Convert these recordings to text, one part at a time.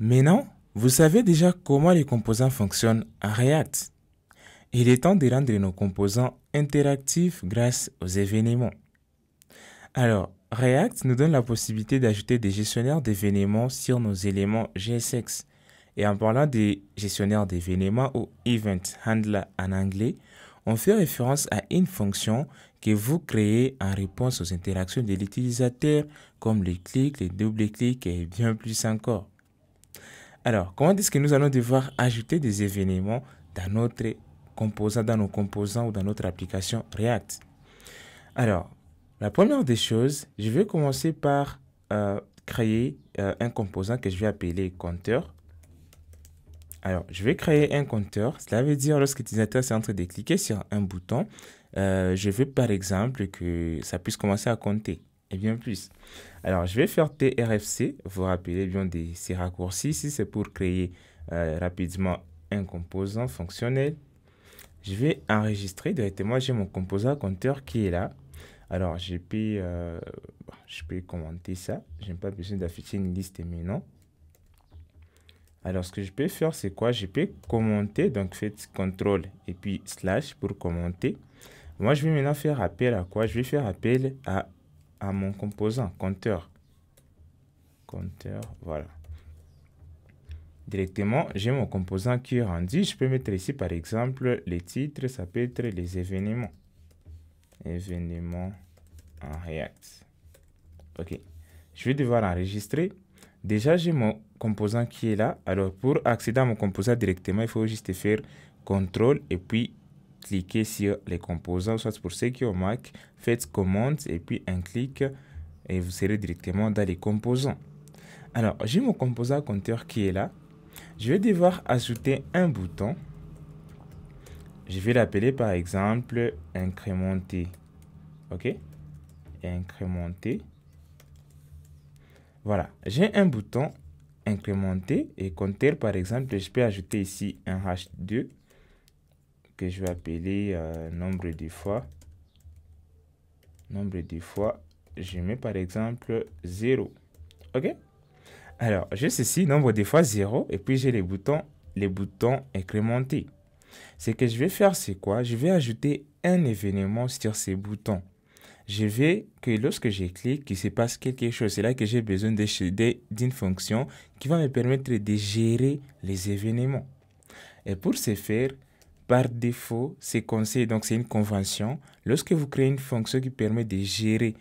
Maintenant, vous savez déjà comment les composants fonctionnent en React. Il est temps de rendre nos composants interactifs grâce aux événements. Alors, React nous donne la possibilité d'ajouter des gestionnaires d'événements sur nos éléments JSX. Et en parlant des gestionnaires d'événements ou Event Handler en anglais, on fait référence à une fonction que vous créez en réponse aux interactions de l'utilisateur comme les clics, les doubles-clics et bien plus encore. Alors, comment est-ce que nous allons devoir ajouter des événements dans notre composant, dans nos composants ou dans notre application React? Alors, la première des choses, je vais commencer par créer un composant que je vais appeler compteur. Alors, je vais créer un compteur. Cela veut dire lorsque l'utilisateur est en train de cliquer sur un bouton, je veux par exemple que ça puisse commencer à compter et bien plus. Alors, je vais faire TRFC. Vous vous rappelez bien de ces raccourcis. Ici, c'est pour créer rapidement un composant fonctionnel. Je vais enregistrer directement. J'ai mon composant compteur qui est là. Alors, je peux commenter ça. Je n'ai pas besoin d'afficher une liste maintenant. Alors, ce que je peux faire, c'est quoi? Je peux commenter. Donc, faites CTRL et puis slash pour commenter. Moi, je vais maintenant faire appel à quoi? Je vais faire appel à mon composant compteur. Compteur, voilà. Directement, j'ai mon composant qui est rendu. Je peux mettre ici, par exemple, les titres. Ça peut être les événements. Événements en React. OK. Je vais devoir enregistrer. Déjà, j'ai mon composant qui est là. Alors, pour accéder à mon composant directement, il faut juste faire CTRL et puis cliquer sur les composants. Soit pour ceux qui ont Mac, faites commande et puis un clic et vous serez directement dans les composants. Alors, j'ai mon composant compteur qui est là. Je vais devoir ajouter un bouton. Je vais l'appeler par exemple incrémenter. OK? Incrémenter. Voilà, j'ai un bouton incrémenter et compteur par exemple, je peux ajouter ici un H2 que je vais appeler nombre de fois. Nombre de fois, je mets par exemple 0. OK? Alors, j'ai ceci, nombre de fois 0 et puis j'ai les boutons incrémenter. Ce que je vais faire, c'est quoi? Je vais ajouter un événement sur ces boutons. Je vais que lorsque je clique, qu'il se passe quelque chose. C'est là que j'ai besoin d'une fonction qui va me permettre de gérer les événements. Et pour ce faire, par défaut, c'est conseillé, donc c'est une convention. Lorsque vous créez une fonction qui permet de gérer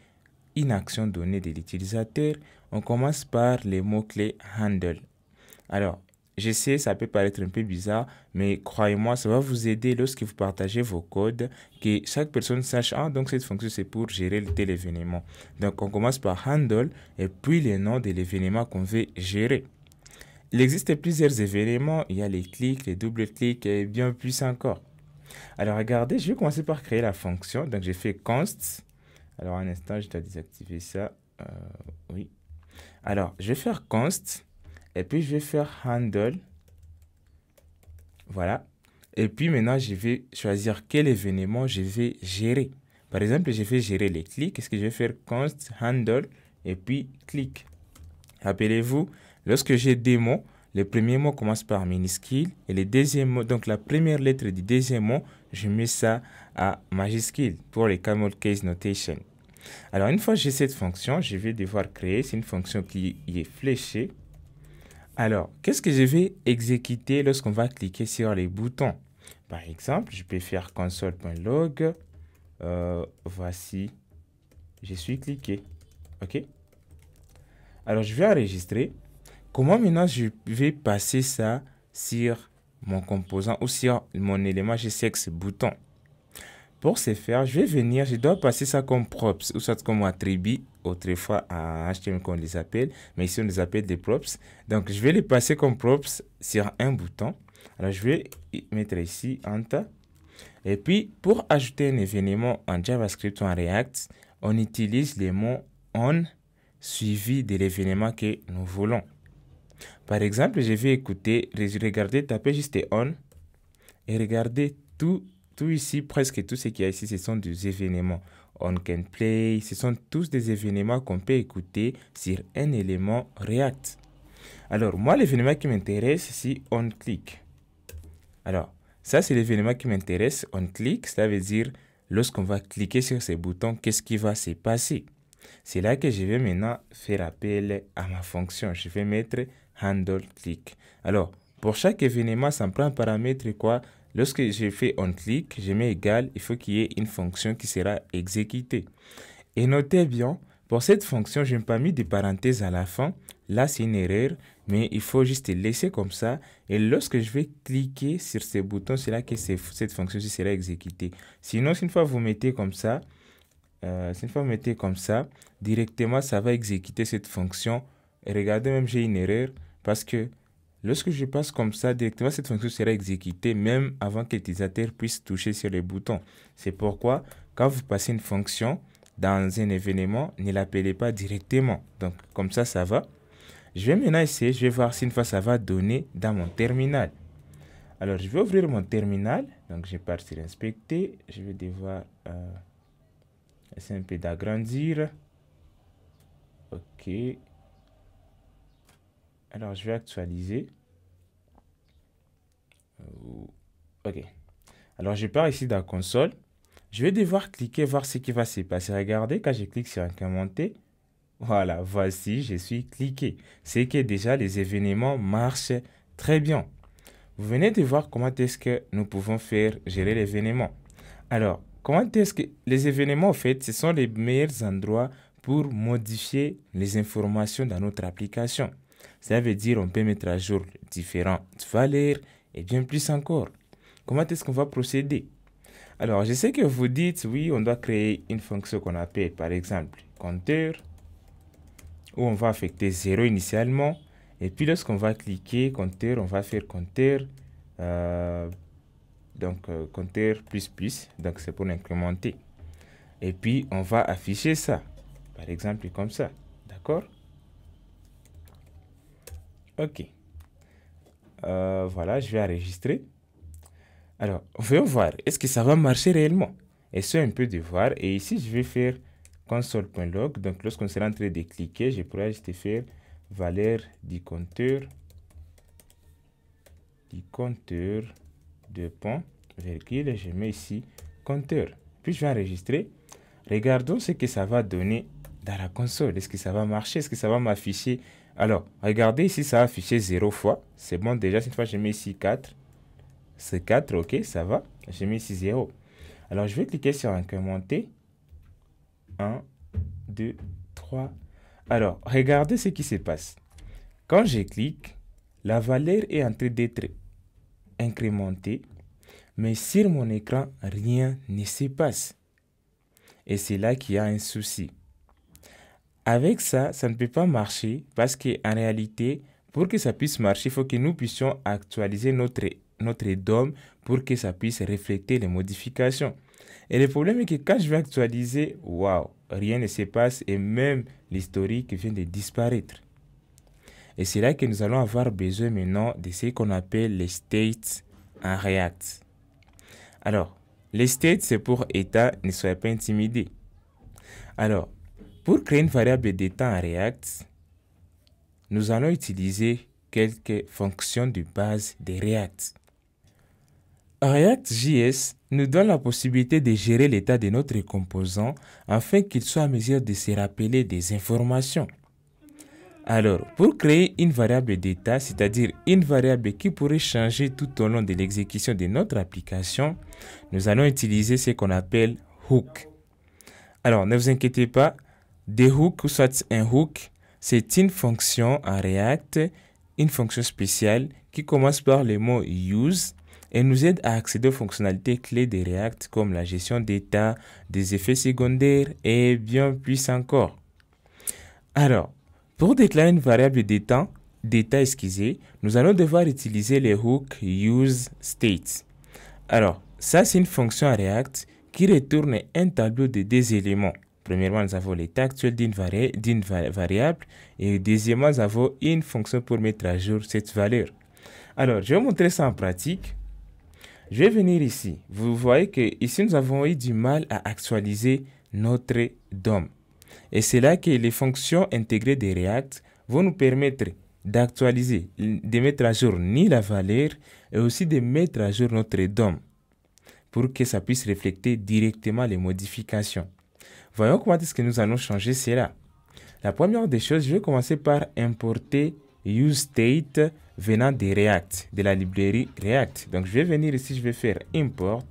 une action donnée de l'utilisateur, on commence par les mots-clés handle. Alors, je sais, ça peut paraître un peu bizarre, mais croyez-moi, ça va vous aider lorsque vous partagez vos codes, que chaque personne sache, ah, donc cette fonction, c'est pour gérer tel événement. Donc, on commence par handle et puis le nom de l'événement qu'on veut gérer. Il existe plusieurs événements, il y a les clics, les doubles-clics et bien plus encore. Alors, regardez, je vais commencer par créer la fonction. Donc, j'ai fait const. Alors, un instant, je dois désactiver ça. Oui. Alors, je vais faire const. Et puis, je vais faire handle. Voilà. Et puis, maintenant, je vais choisir quel événement je vais gérer. Par exemple, je vais gérer les clics. Qu'est-ce que je vais faire? Const, handle, et puis clic. Rappelez-vous, lorsque j'ai des mots, le premier mot commence par minuscule. Et le deuxième mot, donc la première lettre du deuxième mot, je mets ça à majuscule pour les camel case notation. Alors, une fois que j'ai cette fonction, je vais devoir créer. C'est une fonction qui est fléchée. Alors, qu'est-ce que je vais exécuter lorsqu'on va cliquer sur les boutons? Par exemple, je peux faire console.log. Voici, je suis cliqué. OK? Alors, je vais enregistrer. Comment maintenant je vais passer ça sur mon composant ou sur mon élément JSX bouton? Pour ce faire, je vais venir, je dois passer ça comme props ou soit comme attribut. Autrefois, en HTML, qu'on les appelle, mais ici, on les appelle des props. Donc, je vais les passer comme props sur un bouton. Alors, je vais mettre ici Enter. Et puis, pour ajouter un événement en JavaScript ou en React, on utilise les mots on suivi de l'événement que nous voulons. Par exemple, je vais écouter, regarder, taper juste on et regarder tout ici, presque tout ce qu'il y a ici, ce sont des événements. On can play, ce sont tous des événements qu'on peut écouter sur un élément React. Alors, moi, l'événement qui m'intéresse, c'est onClick. Alors, ça, c'est l'événement qui m'intéresse. OnClick, ça veut dire, lorsqu'on va cliquer sur ces boutons, qu'est-ce qui va se passer? C'est là que je vais maintenant faire appel à ma fonction. Je vais mettre handleClick. Alors, pour chaque événement, ça me prend un paramètre quoi? Lorsque je fais onClick, je mets égal, il faut qu'il y ait une fonction qui sera exécutée. Et notez bien, pour cette fonction, je n'ai pas mis de parenthèses à la fin. Là, c'est une erreur, mais il faut juste laisser comme ça. Et lorsque je vais cliquer sur ces boutons, c'est là que cette fonction-ci sera exécutée. Sinon, si une fois vous mettez comme ça, directement, ça va exécuter cette fonction. Et regardez, même j'ai une erreur parce que lorsque je passe comme ça, directement, cette fonction sera exécutée même avant que l'utilisateur puisse toucher sur les boutons. C'est pourquoi, quand vous passez une fonction dans un événement, ne l'appelez pas directement. Donc, comme ça va. Je vais maintenant essayer, je vais voir si une fois ça va donner dans mon terminal. Alors, je vais ouvrir mon terminal. Donc, je pars sur inspecter. Je vais devoir essayer un peu d'agrandir. OK. Alors, je vais actualiser. OK. Alors, je pars ici dans la console. Je vais devoir cliquer, voir ce qui va se passer. Regardez, quand je clique sur incrémenter, voilà, voici, je suis cliqué. C'est que déjà, les événements marchent très bien. Vous venez de voir comment est-ce que nous pouvons faire gérer l'événement. Alors, comment est-ce que les événements, en fait, ce sont les meilleurs endroits pour modifier les informations dans notre application. Ça veut dire on peut mettre à jour différentes valeurs et bien plus encore. Comment est-ce qu'on va procéder? Alors, je sais que vous dites, oui, on doit créer une fonction qu'on appelle, par exemple, compteur, où on va affecter 0 initialement. Et puis, lorsqu'on va cliquer compteur, on va faire compteur, compteur plus, donc c'est pour incrémenter. Et puis, on va afficher ça, par exemple, comme ça. D'accord? OK. Voilà, je vais enregistrer. Alors, voyons voir, est-ce que ça va marcher réellement? Essayons un peu de voir. Et ici, je vais faire console.log. Donc, lorsqu'on sera en train de cliquer, je pourrais juste faire valeur du compteur, de point, virgule, je mets ici compteur. Puis, je vais enregistrer. Regardons ce que ça va donner dans la console. Est-ce que ça va marcher? Est-ce que ça va m'afficher? Alors, regardez ici, ça a affiché 0 fois. C'est bon, déjà, cette fois, je mets ici 4. C'est 4, ok, ça va. J'ai mis ici 0. Alors, je vais cliquer sur incrémenter. 1, 2, 3. Alors, regardez ce qui se passe. Quand je clique, la valeur est en train d'être incrémentée. Mais sur mon écran, rien ne se passe. Et c'est là qu'il y a un souci. Avec ça, ça ne peut pas marcher parce qu'en réalité, pour que ça puisse marcher, il faut que nous puissions actualiser notre DOM pour que ça puisse refléter les modifications. Et le problème est que quand je vais actualiser, waouh, rien ne se passe et même l'historique vient de disparaître. Et c'est là que nous allons avoir besoin maintenant de ce qu'on appelle les states en React. Alors, les states, c'est pour état, ne soyez pas intimidés. Alors, pour créer une variable d'état en React, nous allons utiliser quelques fonctions de base de React. React.js nous donne la possibilité de gérer l'état de notre composant afin qu'il soit en mesure de se rappeler des informations. Alors, pour créer une variable d'état, c'est-à-dire une variable qui pourrait changer tout au long de l'exécution de notre application, nous allons utiliser ce qu'on appelle hook. Alors, ne vous inquiétez pas, des hooks ou soit un hook, c'est une fonction en React, une fonction spéciale qui commence par le mot use et nous aide à accéder aux fonctionnalités clés de React comme la gestion d'état, des effets secondaires et bien plus encore. Alors, pour déclarer une variable d'état, nous allons devoir utiliser le hook useState. Alors, ça c'est une fonction en React qui retourne un tableau de deux éléments. Premièrement, nous avons l'état actuel d'une variable et deuxièmement, nous avons une fonction pour mettre à jour cette valeur. Alors, je vais montrer ça en pratique. Je vais venir ici. Vous voyez que ici, nous avons eu du mal à actualiser notre DOM. Et c'est là que les fonctions intégrées de React vont nous permettre d'actualiser, de mettre à jour ni la valeur et aussi de mettre à jour notre DOM pour que ça puisse refléter directement les modifications. Voyons comment est-ce que nous allons changer cela. La première des choses, je vais commencer par importer useState venant de React, de la librairie React. Donc, je vais venir ici, je vais faire import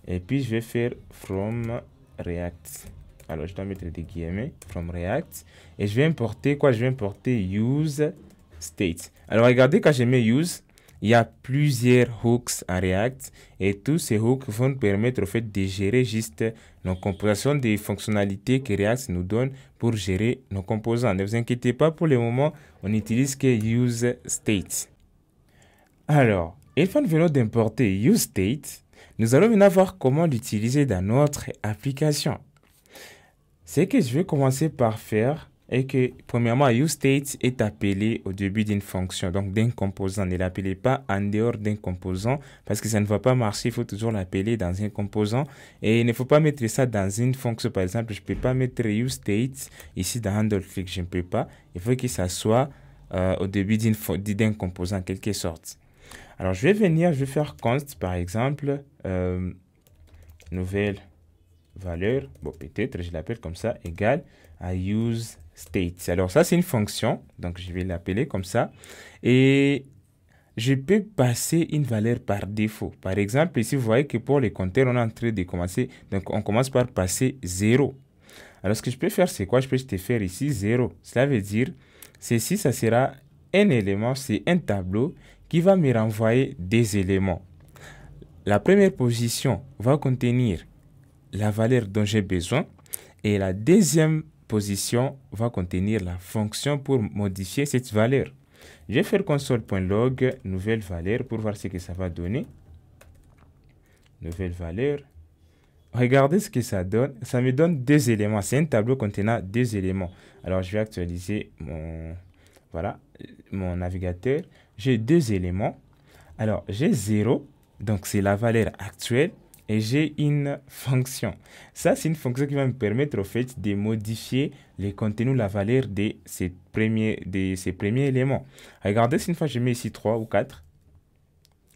et puis je vais faire from React. Alors, je dois mettre des guillemets, from React. Et je vais importer quoi? Je vais importer useState. Alors, regardez, quand je mets use, il y a plusieurs hooks en React et tous ces hooks vont nous permettre au fait de gérer juste nos compositions des fonctionnalités que React nous donne pour gérer nos composants. Ne vous inquiétez pas, pour le moment, on n'utilise que useState. Alors, une fois que nous venons d'importer useState, nous allons maintenant voir comment l'utiliser dans notre application. Ce que je vais commencer par faire est que, premièrement, useState est appelé au début d'une fonction, donc d'un composant. Ne l'appelez pas en dehors d'un composant parce que ça ne va pas marcher. Il faut toujours l'appeler dans un composant et il ne faut pas mettre ça dans une fonction. Par exemple, je ne peux pas mettre useState ici dans handleClick. Je ne peux pas. Il faut que ça soit au début d'un composant en quelque sorte. Alors, je vais venir, je vais faire const, par exemple, nouvelle valeur, bon, peut-être je l'appelle comme ça, égale à useState. Alors ça, c'est une fonction, donc je vais l'appeler comme ça. Et je peux passer une valeur par défaut. Par exemple, ici, vous voyez que pour les compteurs, on est en train de commencer, donc on commence par passer 0. Alors, ce que je peux faire, c'est quoi? Je peux te faire ici 0. Cela veut dire, ceci, ça sera un élément, c'est un tableau qui va me renvoyer des éléments. La première position va contenir la valeur dont j'ai besoin et la deuxième position va contenir la fonction pour modifier cette valeur. Je vais faire console.log nouvelle valeur pour voir ce que ça va donner. Nouvelle valeur. Regardez ce que ça donne. Ça me donne deux éléments. C'est un tableau contenant deux éléments. Alors, je vais actualiser mon navigateur. J'ai deux éléments. Alors, j'ai 0. Donc, c'est la valeur actuelle. Et j'ai une fonction. Ça, c'est une fonction qui va me permettre au fait de modifier les contenus, la valeur de ces premiers éléments. Regardez, si une fois je mets ici 3 ou 4.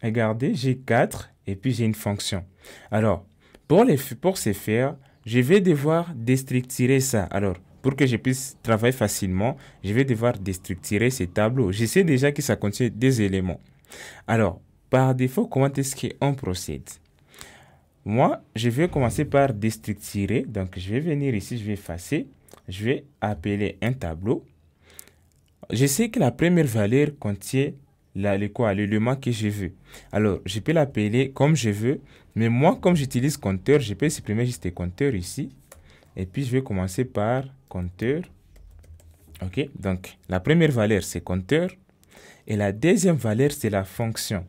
Regardez, j'ai 4 et puis j'ai une fonction. Alors, pour ce faire, je vais devoir déstructurer ça. Alors, pour que je puisse travailler facilement, je vais devoir déstructurer ces tableaux. Je sais déjà que ça contient des éléments. Alors, par défaut, comment est-ce qu'on procède? Moi, je vais commencer par déstructurer. Donc, je vais venir ici, je vais effacer. Je vais appeler un tableau. Je sais que la première valeur contient l'élément que je veux. Alors, je peux l'appeler comme je veux. Mais moi, comme j'utilise compteur, je peux supprimer juste les compteurs ici. Et puis, je vais commencer par compteur. OK. Donc, la première valeur, c'est compteur. Et la deuxième valeur, c'est la fonction.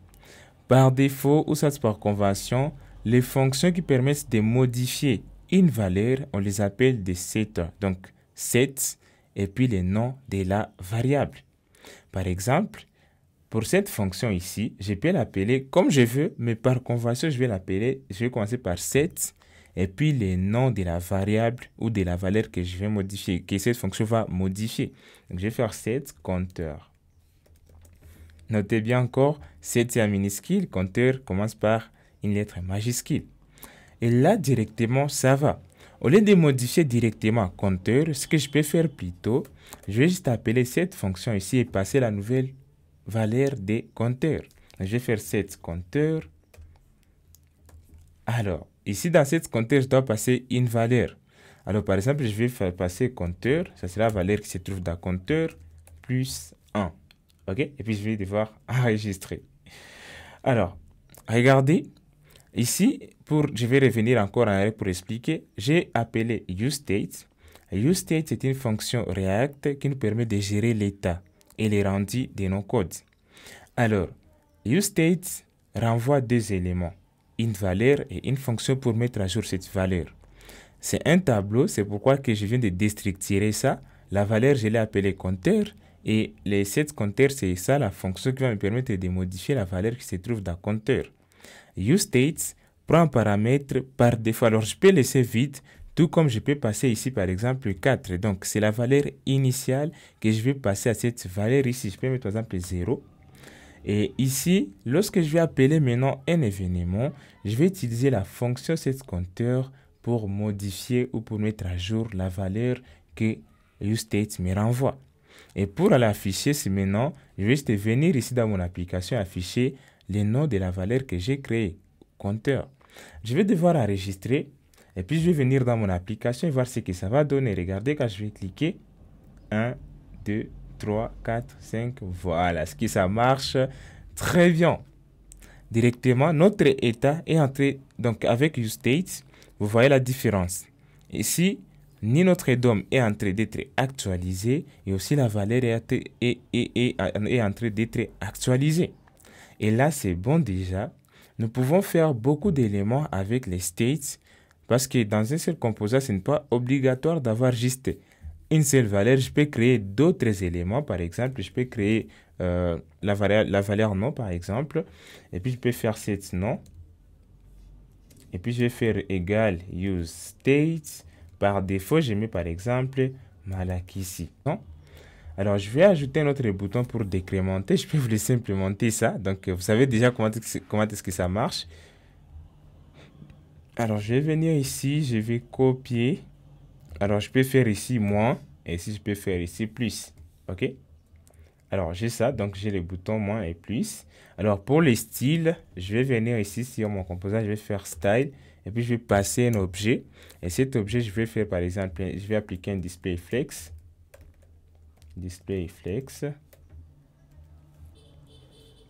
Par défaut, ou ça par convention, les fonctions qui permettent de modifier une valeur, on les appelle des setters. Donc, set et puis les noms de la variable. Par exemple, pour cette fonction ici, je peux l'appeler comme je veux, mais par convention, je vais commencer par set et puis les noms de la variable ou de la valeur que je vais modifier, que cette fonction va modifier. Donc, je vais faire set compteur. Notez bien encore, set c'est un minuscule, compteur commence par une lettre majuscule. Et là, directement, ça va. Au lieu de modifier directement compteur, ce que je peux faire plutôt, je vais juste appeler cette fonction ici et passer la nouvelle valeur des compteurs. Je vais faire set compteur. Alors, ici, dans cette compteur, je dois passer une valeur. Alors, par exemple, je vais faire passer compteur. Ça sera la valeur qui se trouve dans compteur plus 1. OK? Et puis, je vais devoir enregistrer. Alors, regardez. Ici, je vais revenir encore en arrière pour expliquer. J'ai appelé useState. useState, c'est une fonction React qui nous permet de gérer l'état et les rendus de nos codes. Alors, useState renvoie deux éléments, une valeur et une fonction pour mettre à jour cette valeur. C'est un tableau, c'est pourquoi que je viens de déstructurer ça. La valeur, je l'ai appelée compteur et les set compteur, c'est ça la fonction qui va me permettre de modifier la valeur qui se trouve dans compteur. useState prend un paramètre par défaut. Alors, je peux laisser vide Tout comme je peux passer ici, par exemple, 4. Donc, c'est la valeur initiale que je vais passer à cette valeur ici. Je peux mettre, par exemple, 0. Et ici, lorsque je vais appeler maintenant un événement, je vais utiliser la fonction setCounter pour modifier ou pour mettre à jour la valeur que useState me renvoie. Et pour aller afficher, c'est maintenant, je vais juste venir ici dans mon application afficher le nom de la valeur que j'ai créée, compteur. Je vais devoir enregistrer et puis je vais venir dans mon application et voir ce que ça va donner. Regardez quand je vais cliquer 1, 2, 3, 4, 5, voilà, ce qui ça marche très bien. Directement, notre état est entré, donc avec useState, vous voyez la différence. Ici, ni notre DOM est en train d'être actualisé et aussi la valeur est en train d'être actualisée. Et là, c'est bon déjà. Nous pouvons faire beaucoup d'éléments avec les states parce que dans un seul composant, ce n'est pas obligatoire d'avoir juste une seule valeur. Je peux créer d'autres éléments. Par exemple, je peux créer la valeur nom, par exemple. Et puis, je peux faire set nom. Et puis, je vais faire égal useState. Par défaut, je mets par exemple Malakissi. Alors, je vais ajouter un autre bouton pour décrémenter. Je peux vous laisser implémenter ça. Donc, vous savez déjà comment est-ce que ça marche. Alors, je vais venir ici. Je vais copier. Alors, je peux faire ici moins. Et ici, je peux faire ici plus. OK? Alors, j'ai ça. Donc, j'ai les boutons moins et plus. Alors, pour les styles, je vais venir ici sur mon composant. Je vais faire style. Et puis, je vais passer un objet. Et cet objet, je vais faire, par exemple, je vais appliquer un display flex. Display flex.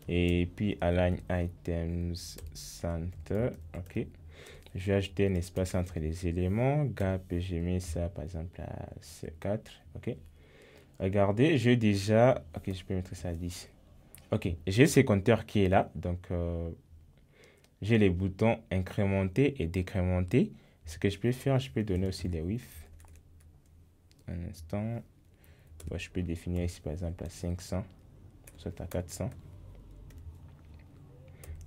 Et puis, align items center. OK. Je vais ajouter un espace entre les éléments. Gap, j'ai mis ça, par exemple, à 4. OK. Regardez, j'ai déjà... OK, je peux mettre ça à 10. OK, j'ai ce compteur qui est là. Donc, j'ai les boutons incrémenter et décrémenter. Ce que je peux faire, je peux donner aussi des widths. Un instant. Bon, je peux définir ici, par exemple, à 500. Soit à 400.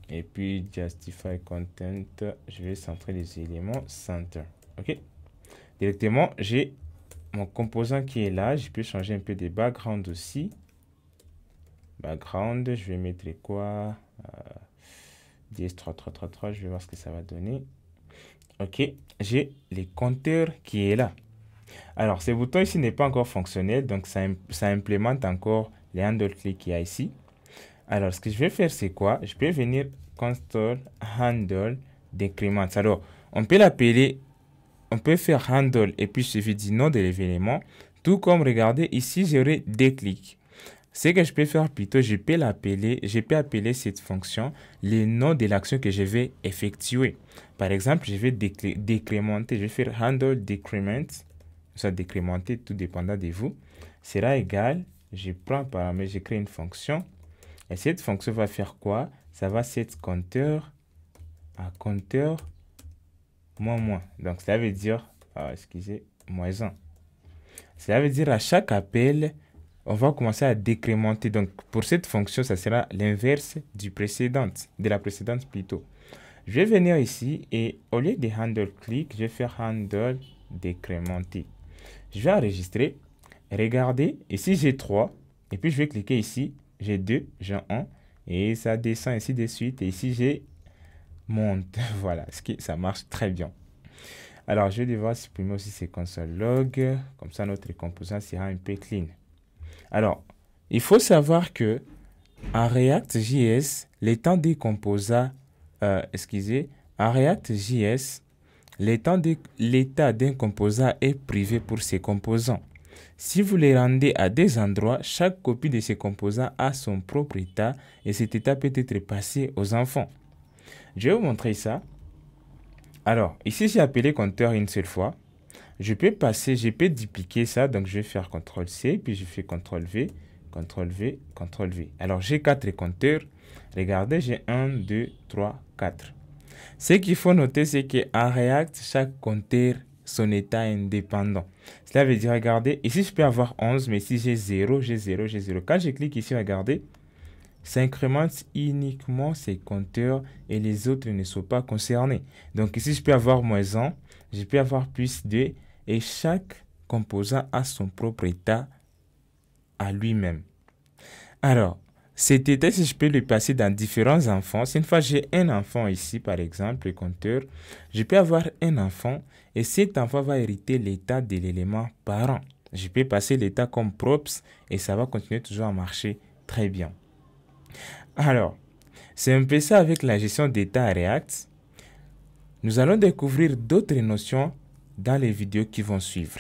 Et puis, justify content. Je vais centrer les éléments center. OK. Directement, j'ai mon composant qui est là. Je peux changer un peu de background aussi. Background, je vais mettre quoi? DS3333, je vais voir ce que ça va donner. OK, j'ai les compteurs qui est là. Alors, ce bouton ici n'est pas encore fonctionnel, donc ça implémente encore les handle click qu'il y a ici. Alors, ce que je vais faire, c'est quoi? Je peux venir console handle decrement. Alors, on peut l'appeler, on peut faire handle et puis suivi du nom de l'événement. Tout comme, regardez, ici, j'aurai des clics. Ce que je peux faire plutôt, je peux appeler cette fonction le nom de l'action que je vais effectuer. Par exemple, je vais décrémenter, je vais faire handle decrement, ça décrémenter, tout dépendant de vous, sera égal, je prends un paramètre, je crée une fonction, et cette fonction va faire quoi? Ça va set compteur à compteur moins. Donc, ça veut dire, excusez, moins 1. Ça veut dire à chaque appel, on va commencer à décrémenter. Donc, pour cette fonction, ça sera l'inverse de la précédente plutôt. Je vais venir ici et au lieu de handle click, je vais faire handle décrémenter. Je vais enregistrer. Regardez, ici j'ai 3. Et puis, je vais cliquer ici. J'ai 2, j'ai 1. Et ça descend ainsi de suite. Et ici, j'ai monte. Voilà, ça marche très bien. Alors, je vais devoir supprimer aussi ces console log. Comme ça, notre composant sera un peu clean. Alors, il faut savoir que en React.js, l'état des composants, en React.js, l'état d'un composant est privé pour ses composants. Si vous les rendez à des endroits, chaque copie de ces composants a son propre état et cet état peut être passé aux enfants. Je vais vous montrer ça. Alors, ici, j'ai appelé compteur une seule fois. Je peux dupliquer ça, donc je vais faire CTRL-C, puis je fais CTRL-V, CTRL-V, CTRL-V. Alors, j'ai 4 compteurs. Regardez, j'ai 1, 2, 3, 4. Ce qu'il faut noter, c'est qu'en React, chaque compteur, son état est indépendant. Cela veut dire, regardez, ici, je peux avoir 11, mais si j'ai 0, j'ai 0, j'ai 0. Quand je clique ici, regardez, ça incrémente uniquement ces compteurs et les autres ne sont pas concernés. Donc ici, je peux avoir -1, je peux avoir +2 et chaque composant a son propre état à lui-même. Alors, cet état, si je peux le passer dans différents enfants, si une fois j'ai un enfant ici, par exemple, le compteur, je peux avoir un enfant et cet enfant va hériter l'état de l'élément parent. Je peux passer l'état comme props et ça va continuer toujours à marcher très bien. Alors, c'est un peu ça avec la gestion d'état à React. Nous allons découvrir d'autres notions dans les vidéos qui vont suivre.